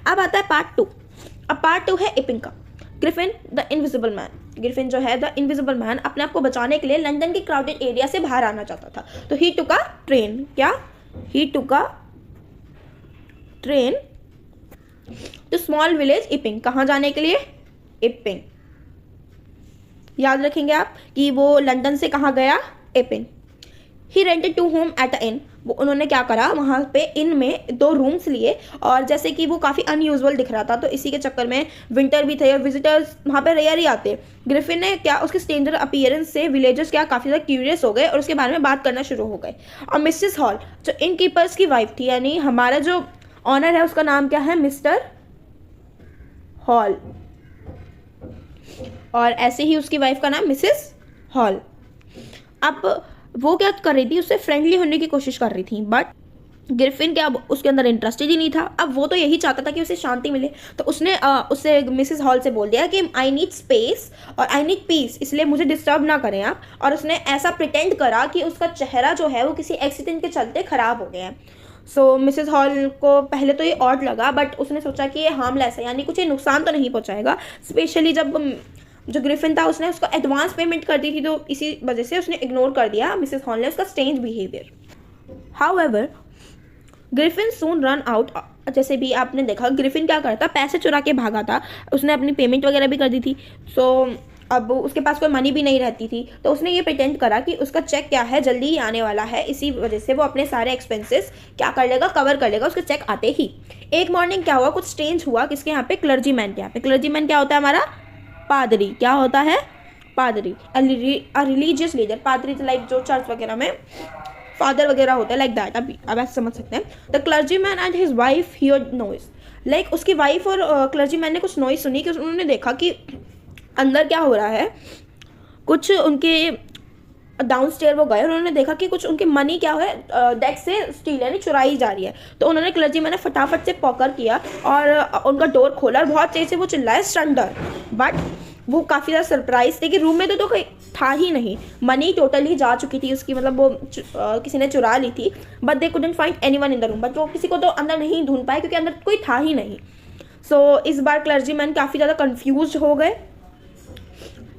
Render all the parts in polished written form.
अब आता है पार्ट 2। अब पार्ट 2 है इपिंग का। Griffin the invisible man. Griffin जो है द इनविजिबल मैन अपने आप को बचाने के लिए लंदन के क्राउडेड एरिया से बाहर आना चाहता था। तो ही टुक अ ट्रेन। क्या? He took a train to small village Epping. कहाँ जाने के लिए? इपिंग। याद रखेंगे आप कि वो लंदन से कहाँ गया? Epping. He rented to home at a inn. वो उन्होंने क्या करा, वहाँ पे इन में 2 रूम्स लिए, और जैसे कि वो काफ़ी अनयूजुअल दिख रहा था तो इसी के चक्कर में विंटर भी थे और विजिटर्स वहाँ पे रेयर ही आते। ग्रिफिन ने क्या, उसके स्ट्रेंजर अपीयरेंस से विलेजर्स क्या काफ़ी ज़्यादा क्यूरियस हो गए और उसके बारे में बात करना शुरू हो गए। और मिसेस हॉल जो इन कीपर्स की वाइफ थी, यानी हमारा जो ऑनर है उसका नाम क्या है? मिस्टर हॉल, और ऐसे ही उसकी वाइफ का नाम मिसेस हॉल। अब वो क्या कर रही थी, उससे फ्रेंडली होने की कोशिश कर रही थी, बट ग्रिफिन क्या उसके अंदर इंटरेस्टेड ही नहीं था। अब वो तो यही चाहता था कि उसे शांति मिले, तो उसने उससे मिसेस हॉल से बोल दिया कि आई नीड स्पेस और आई नीड पीस, इसलिए मुझे डिस्टर्ब ना करें आप। और उसने ऐसा प्रिटेंड करा कि उसका चेहरा जो है वो किसी एक्सीडेंट के चलते ख़राब हो गया है। सो मिसेस हॉल को पहले तो ये ऑड लगा, बट उसने सोचा कि ये हार्मलेस है, यानी कुछ ये नुकसान तो नहीं पहुँचाएगा। स्पेशली जब जो ग्रिफिन था उसने उसको एडवांस पेमेंट कर दी थी, तो इसी वजह से उसने इग्नोर कर दिया मिसेस हॉल ने उसका स्ट्रेंज बिहेवियर। हाउएवर ग्रिफिन सून रन आउट। जैसे भी आपने देखा ग्रिफिन क्या करता, पैसे चुरा के भागा था, उसने अपनी पेमेंट वगैरह भी कर दी थी। सो अब उसके पास कोई मनी भी नहीं रहती थी, तो उसने ये प्रिटेंड करा कि उसका चेक क्या है जल्दी ही आने वाला है, इसी वजह से वो अपने सारे एक्सपेंसेस क्या कर लेगा, कवर कर लेगा उसके चेक आते ही। एक मॉर्निंग क्या हुआ, कुछ स्ट्रेंज हुआ किसके यहाँ पे? क्लर्जी मैन के यहाँ पे। क्लर्जी मैन क्या होता है? हमारा पादरी। क्या होता है? पादरी। Religious leader. पादरी लाइक जो चर्च वगैरह में फादर वगैरह होता है, लाइक दैट। अब ऐसे समझ सकते हैं। The clergy man and his wife heard noise. Like उसकी वाइफ और क्लर्जी मैन ने कुछ नॉइज सुनी कि उन्होंने देखा कि अंदर क्या हो रहा है। कुछ उनके डाउन स्टेयर वो गए और उन्होंने देखा कि कुछ उनकी मनी क्या है डेस्क से स्टील यानी चुराई जा रही है। तो उन्होंने क्लर्जी मैंने फटाफट से पॉकर किया और उनका डोर खोला और बहुत तेज से वो चिल्लाए सरेंडर। बट वो काफ़ी ज़्यादा सरप्राइज थे कि रूम में तो कोई था ही नहीं, मनी टोटली जा चुकी थी उसकी, मतलब वो किसी ने चुरा ली थी। But they couldn't find anyone in the room. But वो किसी को तो अंदर नहीं ढूंढ पाए क्योंकि अंदर कोई था ही नहीं। सो इस बार क्लर्जी मैन काफ़ी ज़्यादा कन्फ्यूज हो गए।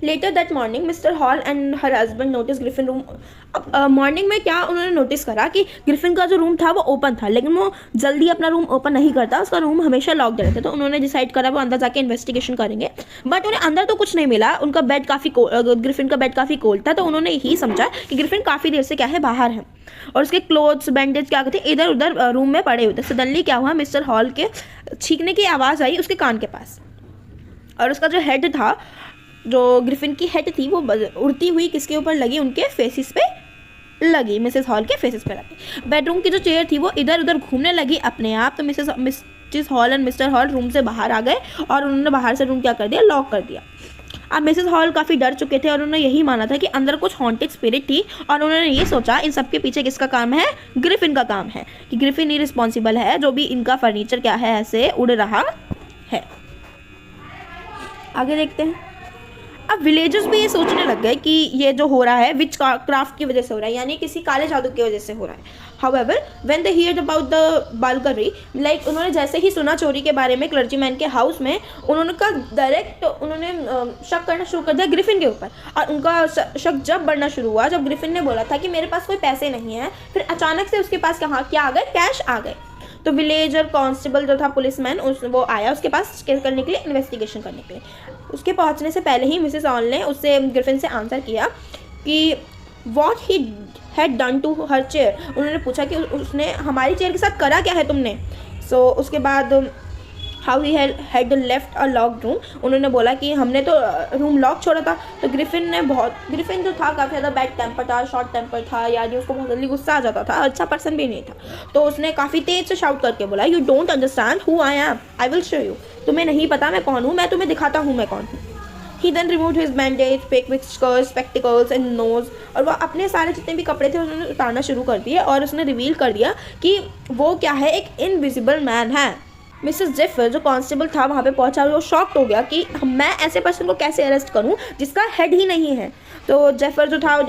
Later that morning mister Hall and her husband notice Griffin room. अब मॉर्निंग में क्या उन्होंने नोटिस करा कि ग्रिफिन का जो रूम था वो ओपन था, लेकिन वो जल्दी अपना रूम ओपन नहीं करता, उसका रूम हमेशा लॉक्ड रहता। तो उन्होंने डिसाइड करा वो अंदर जाके इन्वेस्टिगेशन करेंगे। बट उन्हें अंदर तो कुछ नहीं मिला, उनका बेड काफ़ी ग्रिफिन का बेड काफ़ी कोल्ड था, तो उन्होंने यही समझा कि ग्रिफिन काफ़ी देर से क्या है बाहर है और उसके क्लोथ्स बैंडेज क्या कहते इधर उधर रूम में पड़े हुए थे। सडनली क्या हुआ, मिस्टर हॉल के छींकने की आवाज़ आई उसके कान के पास, और उसका जो हेड था, जो ग्रिफिन की हेड थी, वो उड़ती हुई किसके ऊपर लगी? उनके फेसिस पे लगी, मिसेस हॉल के फेसिस पे लगी। बेडरूम की जो चेयर थी वो इधर उधर घूमने लगी अपने आप। तो Mrs hall and mister hall room से बाहर आ गए और उन्होंने बाहर से रूम क्या कर दिया? लॉक कर दिया। अब मिसेस हॉल काफ़ी डर चुके थे और उन्होंने यही माना था कि अंदर कुछ हॉन्टेड स्पिरिट थी, और उन्होंने ये सोचा इन सब के पीछे किसका काम है? ग्रिफिन का काम है, कि ग्रिफिन ही रिस्पॉन्सिबल है, जो भी इनका फर्नीचर क्या है ऐसे उड़ रहा है। आगे देखते हैं। अब विलेजर्स भी ये सोचने लग गए कि ये जो हो रहा है विच क्राफ्ट की वजह से हो रहा है, यानी किसी काले जादू की वजह से हो रहा है। However when they heard about the burglary, like उन्होंने जैसे ही सुना चोरी के बारे में क्लर्जी मैन के हाउस में, उन्होंने का डायरेक्ट उन्होंने शक करना शुरू कर दिया ग्रिफिन के ऊपर। और उनका शक जब बढ़ना शुरू हुआ जब ग्रिफिन ने बोला था कि मेरे पास कोई पैसे नहीं है, फिर अचानक से उसके पास कहाँ क्या आ गए? कैश आ गए। तो विलेजर कांस्टेबल जो था पुलिसमैन वो आया उसके पास केस करने के लिए, इन्वेस्टिगेशन करने के लिए। उसके पहुंचने से पहले ही मिसेस हॉल ने उससे ग्रिफिन से आंसर किया कि what he had done to her chair. उन्होंने पूछा कि उसने हमारी चेयर के साथ करा क्या है तुमने। सो उसके बाद how he had left a locked room. उन्होंने बोला कि हमने तो रूम लॉक छोड़ा था। तो ग्रिफिन जो था काफ़ी ज़्यादा बैड टेम्पर था, शॉर्ट टेम्पर था, यानी उसको बहुत जल्दी गुस्सा आ जाता था, अच्छा पर्सन भी नहीं था। तो उसने काफ़ी तेज से शाउट करके बोला, you don't understand who I am, I will show you. तुम्हें नहीं पता मैं कौन हूँ, मैं तुम्हें दिखाता हूँ मैं कौन हूँ। He then removed his bandage, fake whiskers, spectacles and nose, और वह अपने सारे जितने भी कपड़े थे उन्होंने उतारना शुरू कर दिए और उसने रिवील कर दिया कि वो क्या है, एक इनविजिबल मैन है। मिसेस जेफर जो कांस्टेबल था वहाँ पे पहुँचा, वो शॉक्ड हो गया कि मैं ऐसे पर्सन को कैसे अरेस्ट करूँ जिसका हेड ही नहीं है। तो जेफर जो था वो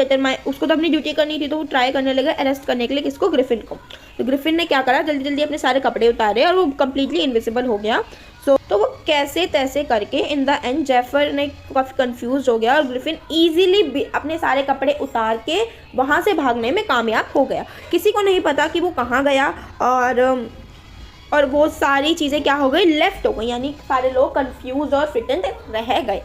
उसको तो अपनी ड्यूटी करनी थी, तो वो ट्राई करने लगा अरेस्ट करने के लिए किसको, ग्रिफिन को। तो ग्रिफिन ने क्या करा, जल्दी जल्दी अपने सारे कपड़े उतारे और वो कम्प्लीटली इनविजिबल हो गया। तो वो कैसे तैसे करके इन द एंड जेफर ने काफ़ी कंफ्यूज हो गया और ग्रिफिन ईजिली अपने सारे कपड़े उतार के वहाँ से भागने में कामयाब हो गया। किसी को नहीं पता कि वो कहाँ गया और वो सारी चीज़ें क्या हो गई, लेफ्ट हो गई, यानी सारे लोग कंफ्यूज और फ्रिटेंड रह गए।